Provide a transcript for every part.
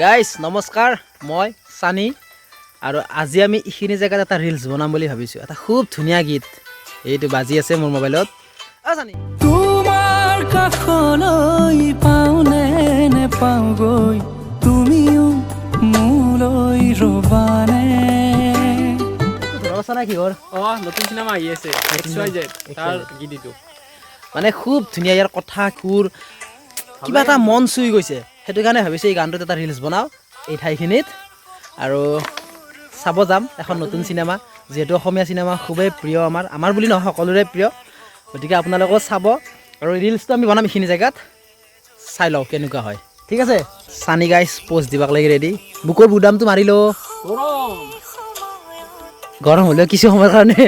Guys নমস্কাৰ, মই সানি আৰু আজি আমি এইখিনি জেগাত এটা ৰিলছ বনাম বুলি ভাবিছোঁ। এটা খুব ধুনীয়া গীত এইটো বাজি আছে মোৰ মোবাইলত। সানি তোমাৰ কাষলৈ পাওনে নেপাওগৈ, তুমিও মোলৈ ৰবানে। ধৰছা না কিহৰ নতুন চিনেমা আহি আছে XYZ তাৰ গীতটো মানে খুব ধুনীয়া, ইয়াৰ কথা সুৰ কিবা এটা মন চুই গৈছে। সেইটো কাৰণে ভাবিছোঁ এই গানটোত এটা ৰিলছ বনাওঁ এই ঠাইখিনিত আৰু চাব যাম এখন নতুন চিনেমা। যিহেতু অসমীয়া চিনেমা খুবেই প্ৰিয় আমাৰ বুলি নহয়, সকলোৰে প্ৰিয়। গতিকে আপোনালোকেও চাব আৰু ৰিলছটো আমি বনাম এইখিনি জেগাত। চাই লওঁ কেনেকুৱা হয়। ঠিক আছে, সানি গাইজ প'ষ্ট দিবাক লাগি ৰেডি। বুকৰ বুদামটো মাৰি লওঁ। গৰম হ'লেও কিছু সময়ৰ কাৰণে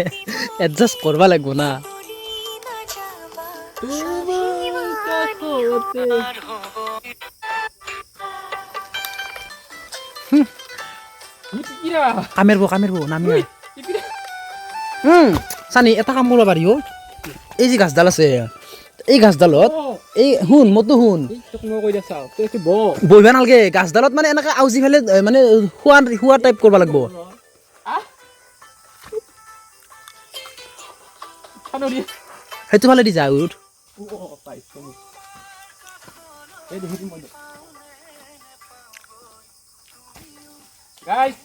এডজাষ্ট কৰিব লাগিব না। কামেৰ বৌ নামি সানি এটা কাম কৰিব পাৰি অ'। এই যি গাছডাল আছে, এই গাছডালত এই শুন মতো শুন বহিব নালাগে। গাছডালত মানে এনেকৈ আউজি ফেলে মানে শোৱা টাইপ কৰিব লাগিব। সেইটো ফালে দি যা উঠ। গাইস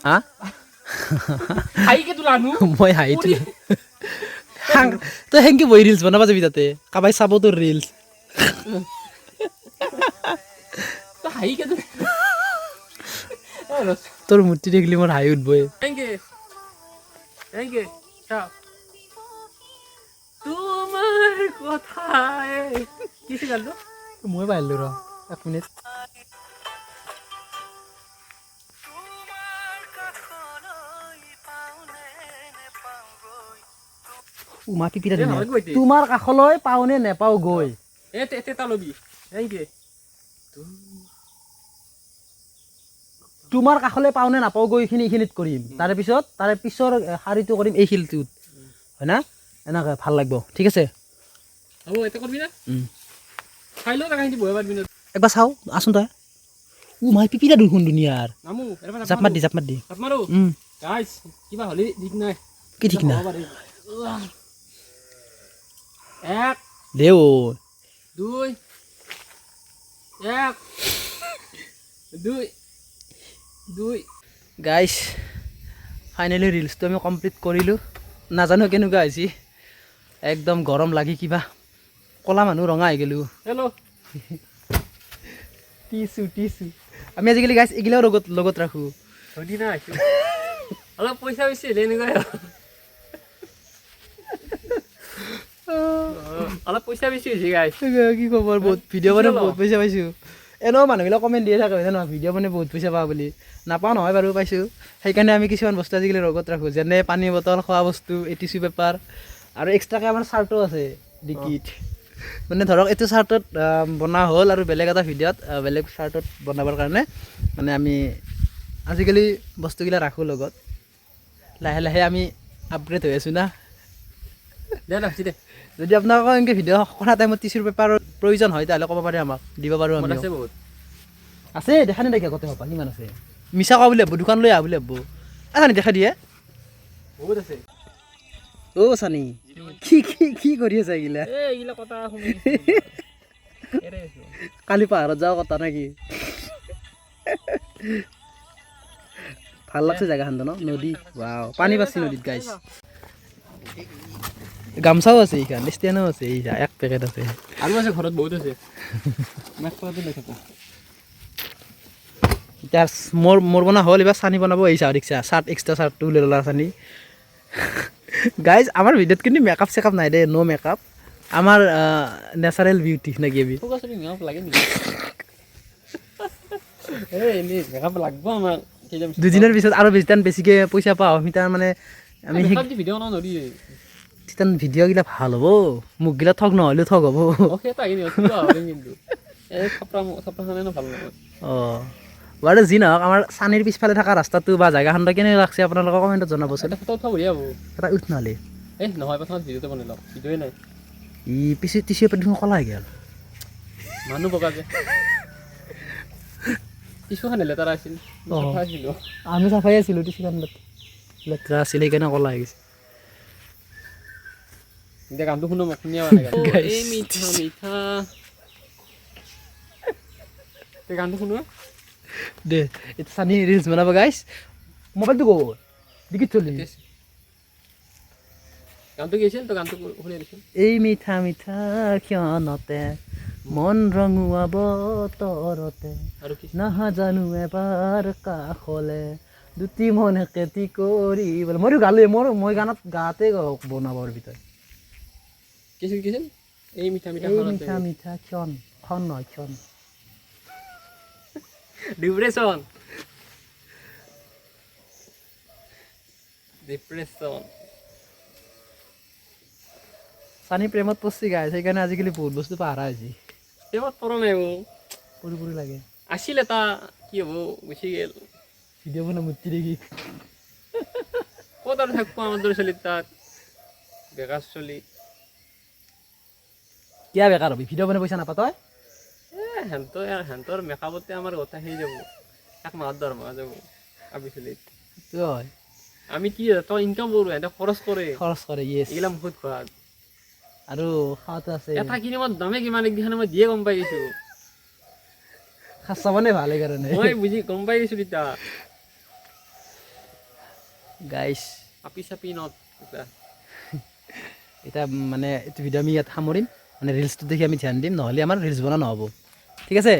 হা হাইকে তুলানো মই হাঁহিটো তই সেনকে বহি ৰিলছ বনাব যাবি তাতে কাবাই চাব তোৰ ৰিলছ। তো হাইকে তুল তোৰ মূৰ্তি দেখিলে মোৰ হাঁহি উঠবই। এংকে চাও তোমাৰ কথায় কিছে গালো মই পাইলো ৰ 1 মিনিট। উমা পিপিৰা তোমাৰ কাষলৈ পাওনে নেপাও গৈ। এটা লবি এংকে তোমাৰ কাষলৈ পাওনে নাপাও গৈ এইখিনিত কৰিম। তাৰে পিছৰ শাৰীটো কৰিম এই শিলটোত, হয় না? এনেকৈ ভাল লাগিব। ঠিক আছে হ'ব, এটা করবি না খাই লো টাকা বহে পারবি না। একবাৰ চাওঁ আছোন তই। উমাই পিপিৰা দেখোন দুনিয়াৰ। নামু এবাৰ জাপ মাৰ দি জাপ মাৰো গাইস কিবা হলি ঠিক নাই। কি ঠিক না এক দেও দুই এক দুই দুই গাইছ ফাইনেলি ৰিলছটো আমি কমপ্লিট কৰিলোঁ। নাজানো কেনেকুৱা হৈছে, একদম গৰম লাগি কিবা ক'লা মানুহ ৰঙা হৈ গ'লোঁ। হেল্ল' টিচু আমি আজিকালি গাইছ এইগিলাও লগত ৰাখোঁ। ধনী না অলপ পইচা বেছি হ'লে এনেকুৱাই অলপ পইচা বেছি হৈছে গাইছ। কি খবৰ? বহুত ভিডিঅ' মানে বহুত পইচা পাইছোঁ। এনেও মানুহবিলাক কমেণ্ট দিয়ে থাকে হয় নহয়, ভিডিঅ' মানে বহুত পইচা পাওঁ বুলি। নাপাওঁ নহয় বাৰু, পাইছোঁ। সেইকাৰণে আমি কিছুমান বস্তু আজিকালি লগত ৰাখোঁ, যেনে পানী বটল, খোৱা বস্তু, টিচু পেপাৰ আৰু এক্সট্ৰাকৈ আমাৰ চাৰ্টো আছে ডিকিত। মানে ধৰক এইটো চাৰ্টত বনোৱা হ'ল আৰু বেলেগ এটা ভিডিঅ'ত বেলেগ চাৰ্টত বনাবৰ কাৰণে মানে আমি আজিকালি বস্তুবিলাক ৰাখোঁ লগত। লাহে লাহে আমি আপগ্ৰেড হৈ আছোঁ না। দে ৰাখছি দে। যদি আপোনালোকৰ এনেকৈ ভিডিঅ' কৰা টাইমত টিচুৰ পেপাৰৰ প্ৰয়োজন হয় তেতিয়াহ'লে ক'ব পাৰে, আমাক দিব পাৰোঁ। আমি আছে বহুত আছে, দেখা নে দেখে আগতে হবা কিমান আছে। মিছা কোৱা বুলি ভাবব, দোকান লৈ আহ বুলি ভাবব। আনি দেখা দিয়ে বহুত আছে। অ' সানি কি কৰি আছে এইগিলা? এইগিলা কথা শুনি কালি পাহাৰত যাওঁ কথা নেকি? ভাল লাগছে জেগাখন ন, নদী। ৱাও, পানী পাইছি নদীত গাইছ। গামচাও আছে, এইখান ষ্টেনো আছে, এই এক পেকেট আছে আৰু আছে ঘৰত বহুত আছে। মাছ খোৱাটো লৈ থাকোঁ। এতিয়া মোৰ বনা হ'ল, এইবাৰ সানি বনাব আহিছা দেখিছা। চাৰ্ট এক্সট্ৰা চাৰ্টটো উলাই ল'লা সানি। গাইজ আমাৰ ভিডিঅ'ত কিন্তু মেকআপ চেকআপ নাই দেই, ন' মেকআপ। আমাৰ নেচাৰেল বিউটি নেকি এবি। মেকআপ লাগে নেকি? এনেই মেকআপ লাগব আমাক। দুদিনৰ পিছত আৰু বেছিকৈ পইচা পাওঁ আমি, তাৰ মানে আমি ভিডিঅ' বনাব নোৱাৰি। তেতিয়া ভিডিঅ'গিলা ভাল হ'ব, মুখগিলা ঠগ নহ'লেও ঠগ হ'ব। অঁ বাৰু যি নহওক, আমাৰ সানিৰ পিছফালে থকা ৰাস্তাটো বা জেগাখন কেনে লাগছে আপোনালোকৰ কমেণ্টত জনাবচোন। ফটো উঠা বঢ়িয়া হ'ব। এটা উঠ নহ'লে নহয়, প্ৰথমত ভিডিঅ'টো বনাই লওক, ভিডিঅ'ই নাই। ই পিছে টিচু পেপাৰখন কলা হৈ গ'ল মানুহ বগা যে কিছুখানে লেতেৰা আছিল অ। চাফা আছিলোঁ আমি চাফাই আছিলোঁ টিচুখন লেতেৰা আছিল সেইকাৰণে কলা হৈ গৈছে এতিয়া গানটো শুনো মোক শুনিয়া মানে Guys. এই মিঠা মিঠা এই গানটো শুনো দে এতিয়া চানি ৰিলছ বনাব গাইছ মোবাইলটো গ'ল ডিকিত চলি গানটো কি আছিল তো গানটো শুনি দিছিল এই মিঠা মিঠা ক্ষণতে মন ৰঙুৱা বতৰতে আৰু কি নাজানো এবাৰ কাষলে দুটি মনে খেতি কৰি বোলে মইতো গালে মই গানত গাতে বনাবৰ ভিতৰত কি আছিল কি আছিল এই মিঠা মিঠা এই খনতে মিঠা মিঠা ক্ষণ নহয় ক্ষণ ডিপ্ৰেছন চানি প্ৰেমত পচি গাইছে সেইকাৰণে আজিকালি বহুত বস্তু পাহৰা হৈছে এইবাৰ পৰা নাই পৰি পৰি লাগে আছিল এটা কি হ'ব গুচি গেল ভিডিঅ' বনাই মূৰ্তি দেখি ক'ত আৰু থাকব আমাৰ দৰে চলি তাত বেকাৰ চলি কিয় বেকাৰ হবি ভিডিঅ' বনাই পইচা নাপা তই হেঁতৰ মেকআপতে আমাৰ গোটেই সেই যাব এক মাহৰ দৰমহা যাব আবি চলিত সেইটো হয় আমি কি তই ইনকাম কৰোঁ সিহঁতে খৰচ কৰে খৰচ কৰে য়েছ এইগিলা মুখত খোৱা আৰু খাওঁতে আছে এটা কিনি মই দামে কিমান একদিখানে মই দিয়ে গম পাই গৈছোঁ খাচা মানে ভাল সেইকাৰণে মই বুজি গম পাই গৈছোঁ তেতিয়া গাইছ আপি চাপি নত এতিয়া মানে এইটো ভিডিঅ' আমি ইয়াত সামৰিম মানে ৰিলচটো দেখি আমি ধ্যান দিম নহ'লে আমাৰ ৰিলচ বনোৱা নহ'ব ঠিক আছে